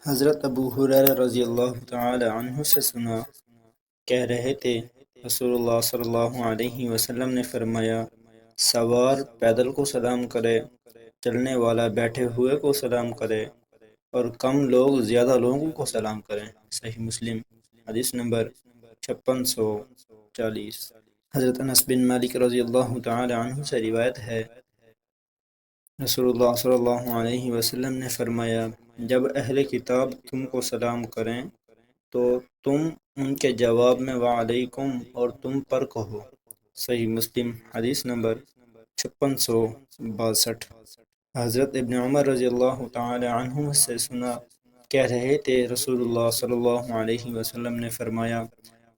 حضرت ابو ہریرہ رضی اللہ تعالی عنہ سے سنا، کہہ رہے تھے رسول اللہ صلی اللہ علیہ وسلم نے فرمایا، سوار پیدل کو سلام کرے، چلنے والا بیٹھے ہوئے کو سلام کرے، اور کم لوگ زیادہ لوگوں کو سلام کریں۔ صحیح مسلم حدیث نمبر 5640۔ حضرت انس بن مالک رضی اللہ تعالی عنہ سے روایت ہے، رسول اللہ صلی اللہ علیہ وسلم نے فرمایا، جب اہل کتاب تم کو سلام کریں تو تم ان کے جواب میں وعلیکم اور تم پر کہو۔ صحیح مسلم حدیث نمبر 5662۔ حضرت ابن عمر رضی اللہ تعالی عنہ سے سنا، کہہ رہے تھے رسول اللہ صلی اللہ علیہ وسلم نے فرمایا،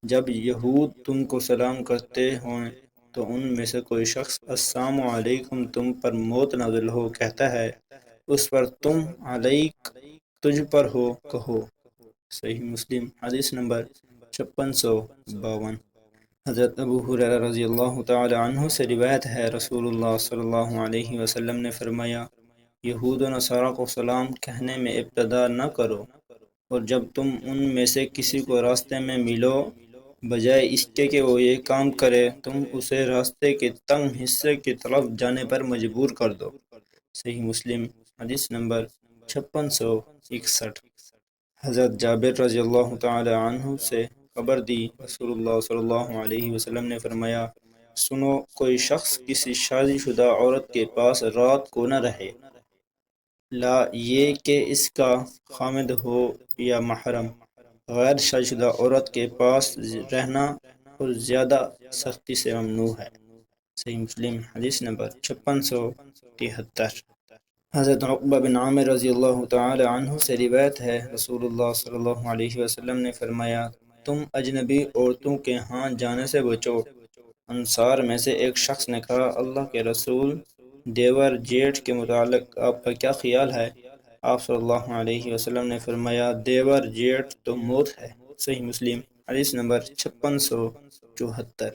جب یہود تم کو سلام کرتے ہوں تو ان میں سے کوئی شخص السلام علیکم تم پر موت نازل ہو کہتا ہے، اس پر تم علیک تجھ پر ہو کہو۔ صحیح مسلم حدیث نمبر 5652۔ حضرت ابو ہریرہ رضی اللہ تعالی عنہ سے روایت ہے، رسول اللہ صلی اللہ علیہ وسلم نے فرمایا، یہود و نصارہ کو سلام کہنے میں ابتدا نہ کرو، اور جب تم ان میں سے کسی کو راستے میں ملو، بجائے اس کے کہ وہ یہ کام کرے، تم اسے راستے کے تنگ حصے کی طرف جانے پر مجبور کر دو۔ صحیح مسلم حدیث نمبر 5661۔ حضرت جابر رضی اللہ تعالی عنہ سے خبر دی، رسول اللہ صلی اللہ علیہ وسلم نے فرمایا، سنو، کوئی شخص کسی شادی شدہ عورت کے پاس رات کو نہ رہے، لا یہ کہ اس کا خامد ہو یا محرم۔ غیر شادی شدہ عورت کے پاس رہنا اور زیادہ سختی سے ممنوع ہے۔ صحیح مسلم حدیث نمبر 5673۔ حضرت عقبہ بن عامر رضی اللہ تعالی عنہ سے روایت ہے، رسول اللہ صلی اللہ علیہ وسلم نے فرمایا، تم اجنبی عورتوں کے ہاں جانے سے بچو۔ انصار میں سے ایک شخص نے کہا، اللہ کے رسول، دیور جیٹھ کے متعلق آپ کا کیا خیال ہے؟ آپ صلی اللہ علیہ وسلم نے فرمایا، دیور جیٹھ تو موت ہے۔ صحیح مسلم حدیث نمبر 5674۔